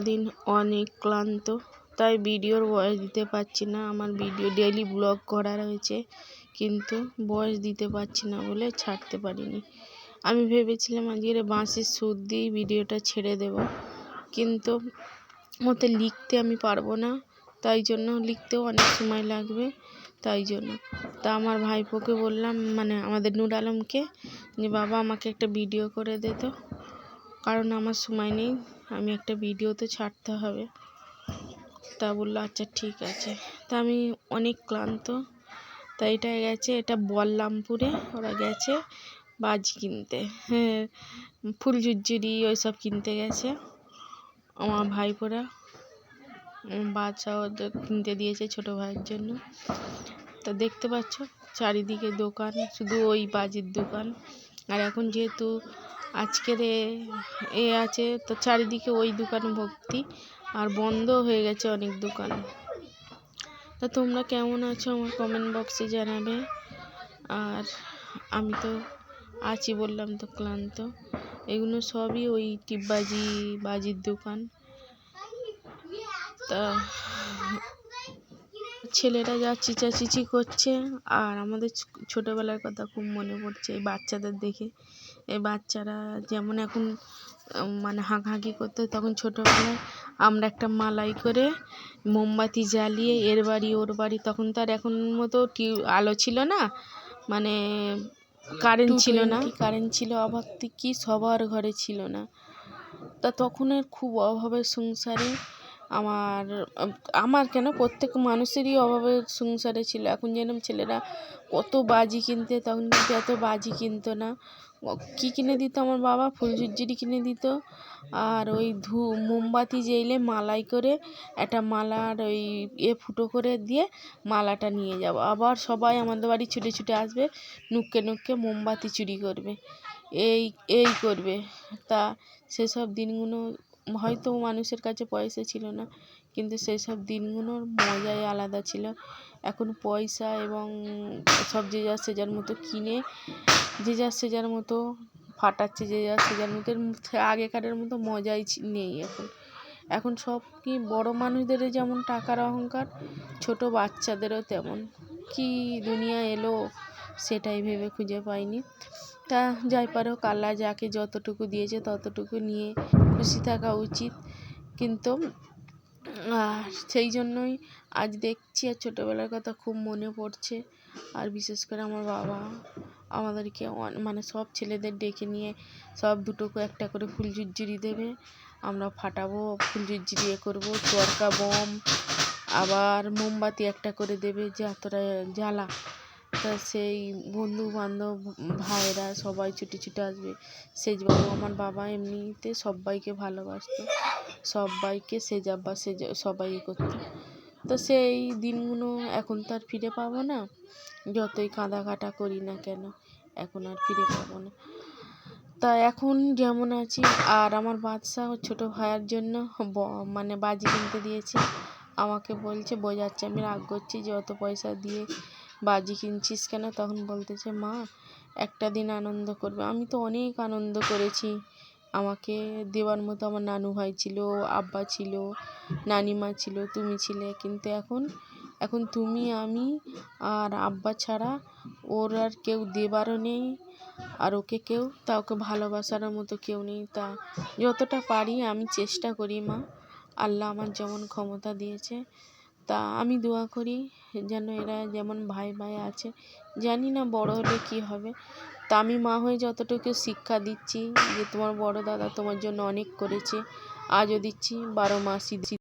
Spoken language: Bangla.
সারাদিন অনেক ক্লান্ত, তাই ভিডিওর ভয়েস দিতে পারছি না। আমার ভিডিও ডেইলি ব্লগ করা রয়েছে, কিন্তু ভয়েস দিতে পারছি না বলে ছাড়তে পারিনি। আমি ভেবেছিলাম আজকের বাঁশির সুর দিয়েই ভিডিওটা ছেড়ে দেব, কিন্তু ওতে লিখতে আমি পারবো না, তাই জন্য লিখতেও অনেক সময় লাগবে, তাই জন্য। তা আমার ভাইপোকে বললাম, মানে আমাদের নূর আলমকে, যে বাবা আমাকে একটা ভিডিও করে দে তো, কারণ আমার সময় নেই, আমি একটা ভিডিও তো ছাড়তে হবে। তা বললো আচ্ছা ঠিক আছে। তা আমি অনেক ক্লান্ত, তা এটা গেছে, এটা বলরামপুরে ওরা গেছে বাজি কিনতে, হ্যাঁ ফুলঝুরঝুরি ওইসব কিনতে গেছে আমার ভাইপোরা। বাচ্চা ওদের কিনতে দিয়েছে ছোটো ভাইয়ের জন্য। তা দেখতে পাচ্ছ চারিদিকে দোকান, শুধু ওই বাজির দোকান। আর এখন যেহেতু আজকের আছে, তো চারিদিকে ওই দোকান ভর্তি, আর বন্ধ হয়ে গেছে অনেক দোকান। তা তোমরা কেমন আছো আমার কমেন্ট বক্সে জানাবে। আর আমি তো আছি বললাম তো, ক্লান্ত। এগুলো সবই ওই টিপবাজি বাজির দোকান। তা ছেলেরা যা চিচাচিচি করছে, আর আমাদের ছোটোবেলার কথা খুব মনে পড়ছে এই বাচ্চাদের দেখে। এই বাচ্চারা যেমন এখন মানে হাঁকাহাঁকি করতে, তখন ছোটোবেলায় আমরা একটা মালাই করে মোমবাতি জ্বালিয়ে এর বাড়ি ওর বাড়ি, তখন তার এখন মতো আলো ছিল না, মানে কারেন্ট ছিল না, কারেন্ট ছিল অভাব কি সবার ঘরে ছিল না। তা তখনের খুব অভাবের সংসারে, আমার কেন প্রত্যেক মানুষেরই অভাবের সংসারে ছিল। এখন যেরকম ছেলেরা কত বাজি কিনতে, তখন কিন্তু এত বাজি কিনতো না। কী কিনে দিত আমার বাবা? ফুলঝুরঝুরি কিনে দিত, আর ওই মোমবাতি জ্বেলে মালাই করে একটা মালার ওই ফুটো করে দিয়ে মালাটা নিয়ে যাব। আবার সবাই আমাদের বাড়ি ছুটে ছুটে আসবে, নুক্কে নুক্কে মোমবাতি চুরি করবে, এই করবে। তা সেসব দিনগুলো, হয়তো মানুষের কাছে পয়সা ছিল না, কিন্তু সেসব দিনগুলোর মজাই আলাদা ছিল। এখন পয়সা এবং সব যে যার সে যার মতো কিনে, যে যার সে যার মতো ফাটাচ্ছে, যে যার সে যার মতো। আগেকারের মতো মজাই নেই এখন সব কি বড় মানুষদেরও যেমন টাকার অহংকার, ছোট বাচ্চাদেরও তেমন। কি দুনিয়া এলো সেটাই ভেবে খুঁজে পাইনি। তা যাই পারো, আল্লাহ যাকে যতটুকু দিয়েছে ততটুকু নিয়ে খুশি থাকা উচিত। কিন্তু সেই জন্যই আজ দেখছি আর ছোটোবেলার কথা খুব মনে পড়ছে। আর বিশেষ করে আমার বাবা আমাদেরকে মানে সব ছেলেদের ডেকে নিয়ে সব দুটো একটা করে ফুলঝুরঝুরি দেবে, আমরা ফাটাবো, ফুলঝুরঝুরি করবো, চরকা বোম, আবার মোমবাতি একটা করে দেবে যে এতটা জ্বালা। তা সেই বন্ধু বান্ধব ভাইয়েরা সবাই ছুটে ছুটে আসবে। সেজবাবু আমার বাবা এমনিতে সবাইকে ভালোবাসতো, সবাইকে সেজাব্বা সবাই করতো। তো সেই দিনগুলো এখন তো আর ফিরে পাবো না, যতই কাঁদা করি না কেন, এখন আর ফিরে পাবো না। তা এখন যেমন আছি, আর আমার বাদশা ছোটো ভাইয়ের জন্য মানে বাজি কিনতে দিয়েছে, আমাকে বলছে, বোঝাচ্ছে, আমি রাগ করছি যে অত পয়সা দিয়ে বাজি কিনছিস কেন। তখন বলতেছে মা একটা দিন আনন্দ করবে। আমি তো অনেক আনন্দ করেছি, আমাকে দেওয়ার মতো আমার নানু ভাই ছিল, আব্বা ছিল, নানিমা ছিল, তুমি ছিলে, কিন্তু এখন তুমি আমি আর আব্বা ছাড়া ওর আর কেউ দেবারও নেই, আর ওকে কেউ তা ওকে ভালোবাসার মতো কেউ নেই। তা যতটা পারি আমি চেষ্টা করি মা, আল্লাহ আমার যেমন ক্ষমতা দিয়েছে। তা আমি দোয়া করি যেন এরা যেমন ভাই ভাই আছে, জানি না বড় হলে কী হবে। তা আমি মা হয়ে যতটুকু শিক্ষা দিচ্ছি যে তোমার বড় দাদা তোমার জন্য অনেক করেছে, আজও দিচ্ছি, 12 মাসই